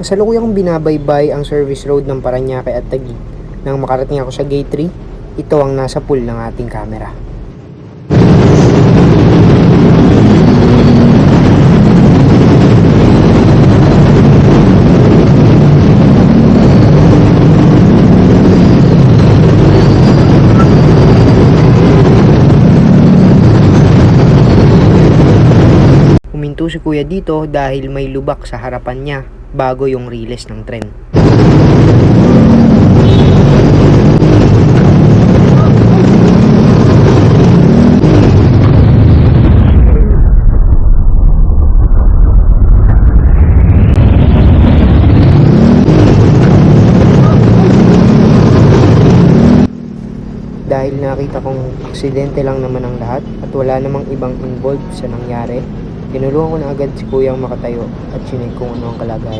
Kasalukuyang kong binabaybay ang service road ng Parañaque at Taguig. Nang makarating ako sa Gate 3, ito ang nasa pool ng ating camera. Huminto si kuya dito dahil may lubak sa harapan niya bago yung riles ng tren. Dahil nakita kong aksidente lang naman ang lahat at wala namang ibang involved sa nangyari, tinulungan ko na agad si kuyang makatayo at chinek kung ano ang kalagayan.